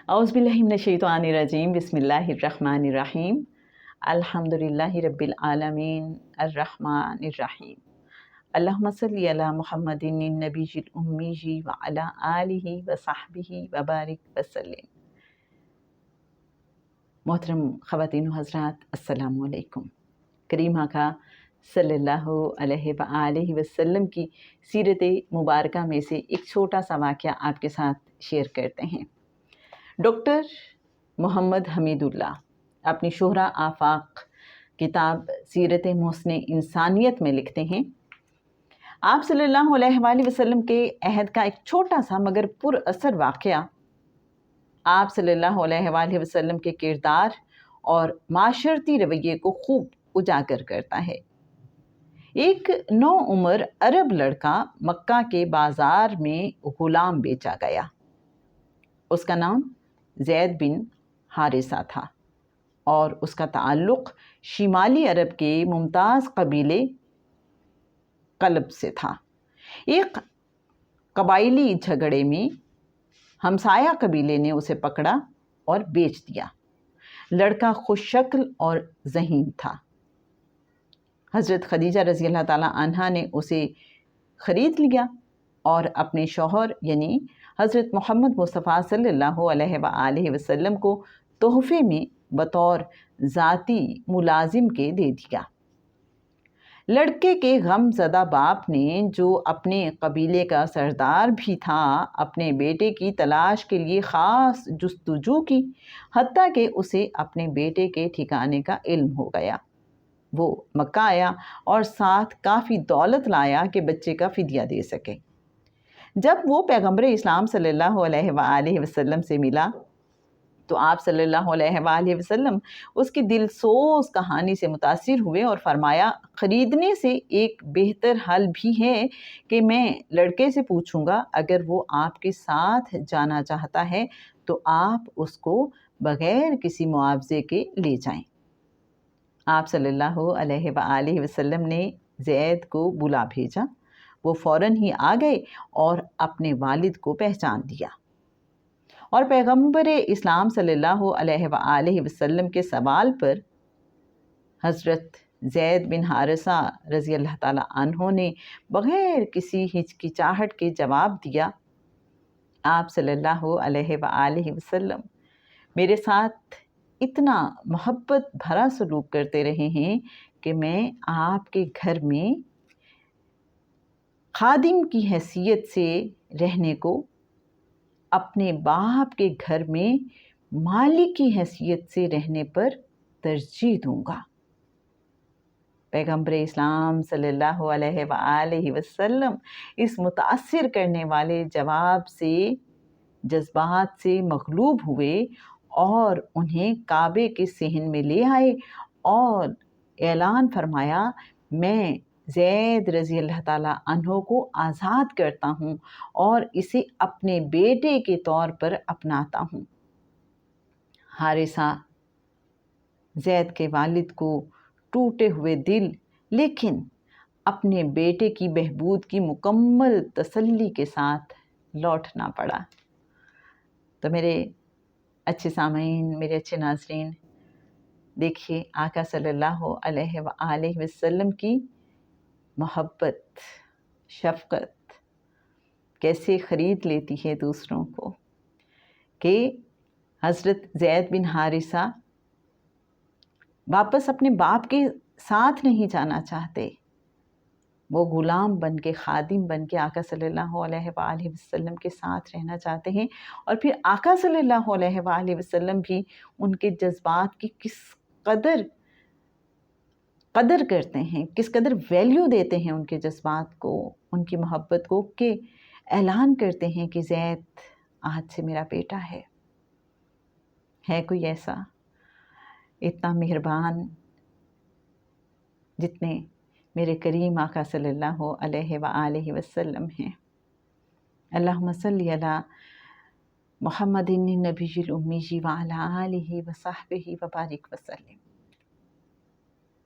औज़ुबिल्लाहि मिनश्शैतानिर्रजीम बिस्मिल्लाहिर्रहमानिर्रहीम अल्हम्दुलिल्लाहि रब्बिल आलमीन अर्रहमानिर्रहीम अल्लाहुम्मा सल्लि अला मुहम्मदिन नबिय्यिल उम्मीय्यि व अला आलिहि व सहबिहि व बारिक वसल्लिम। मोहतरम ख़वातीन व हज़रात, अस्सलामु अलैकुम। करीम आका सल्लल्लाहु अलैहि व आलिहि वसल्लम की सीरत मुबारका में से एक छोटा सा वाक़या आपके साथ शेयर करते हैं। डॉक्टर मोहम्मद हमीदुल्लाह अपनी शोहरा आफाक किताब सीरत मुहस्ने इंसानियत में लिखते हैं, आप सल्लल्लाहु अलैहि वसल्लम के अहद का एक छोटा सा मगर पुरअसर वाक़या आप सल्लल्लाहु अलैहि वसल्लम के किरदार और माशरती रवैये को खूब उजागर करता है। एक नौउम्र अरब लड़का मक्का के बाज़ार में ग़ुलाम बेचा गया। उसका नाम ज़ैद बिन हारिसा था और उसका ताल्लुक़ शिमाली अरब के मुमताज़ कबीले कलब से था। एक कबाइली झगड़े में हमसाया कबीले ने उसे पकड़ा और बेच दिया। लड़का खुशशक्ल और ज़हीन था। हज़रत खदीजा रज़ी अल्लाह ताला अन्हा ने उसे ख़रीद लिया और अपने शौहर यानी हज़रत मोहम्मद मुस्तफ़ा सल्लल्लाहु अलैहि वसल्लम को तोहफ़े में बतौर ज़ाती मुलाजिम के दे दिया। लड़के के गमज़दा बाप ने, जो अपने कबीले का सरदार भी था, अपने बेटे की तलाश के लिए ख़ास जुस्तजू की, हत्ता कि उसे अपने बेटे के ठिकाने का इल्म हो गया। वो मक्का आया और साथ काफ़ी दौलत लाया कि बच्चे का फ़िदिया दे सके। जब वो पैगम्बर इस्लाम सल्लल्लाहु अलैहि वसल्लम से मिला तो आप सल्लल्लाहु अलैहि वसल्लम उसकी दिलसोज़ कहानी से मुतासिर हुए और फरमाया, ख़रीदने से एक बेहतर हल भी है कि मैं लड़के से पूछूंगा, अगर वो आपके साथ जाना चाहता है तो आप उसको बग़ैर किसी मुआवजे के ले जाएं। आप सल्लल्लाहु अलैहि वसल्लम ने ज़ैद को बुला भेजा। वो फ़ौरन ही आ गए और अपने वालिद को पहचान दिया और पैगम्बर इस्लाम सल्लल्लाहु अलैहि वसल्लम के सवाल पर हज़रत ज़ैद बिन हारिसा रज़ी अल्लाह ताला अन्हो ने बग़ैर किसी हिचकिचाहट के जवाब दिया, आप सल्लल्लाहु अलैहि वसल्लम मेरे साथ इतना मोहब्बत भरा सलूक करते रहे हैं कि मैं आपके घर में खादिम की हैसियत से रहने को अपने बाप के घर में मालिक की हैसियत से रहने पर तरजीह दूंगा। पैगम्बर इस्लाम सल्लल्लाहु अलैहि वसल्लम इस मुतासिर करने वाले जवाब से जज्बात से मग़लूब हुए और उन्हें काबे के सहन में ले आए और ऐलान फरमाया, मैं ज़ैद रज़ी अल्लाह ताला अन्हो को आज़ाद करता हूँ और इसे अपने बेटे के तौर पर अपनाता हूँ। हारिसा ज़ैद के वालिद को टूटे हुए दिल लेकिन अपने बेटे की बहबूद की मुकम्मल तसल्ली के साथ लौटना पड़ा। तो मेरे अच्छे सामीन, मेरे अच्छे नाज़रीन, देखिए आका सल्लल्लाहु अलैहि वसल्लम की मोहब्बत, शफ़क़त कैसे ख़रीद लेती है दूसरों को, कि हज़रत ज़ैद बिन हारिसा वापस अपने बाप के साथ नहीं जाना चाहते। वो ग़ुलाम बन के, ख़ादिम बन के आका सल्लल्लाहु अलैहि वसल्लम के साथ रहना चाहते हैं और फिर आका सल्लल्लाहु अलैहि वसल्लम भी उनके जज्बात की किस कदर करते हैं, किस कदर वैल्यू देते हैं उनके जज्बात को, उनकी मोहब्बत को, कि ऐलान करते हैं कि ज़ैद आज से मेरा बेटा है कोई ऐसा इतना मेहरबान जितने मेरे करीम आका सल्लल्लाहु अलैहि वसल्लम हैं। अल्लाहुम्मा सल्ली अला मुहम्मदिन नबिय्यिल उम्मीय्यि व अला आलिहि व सहबिहि व बारिक वसल्लिम।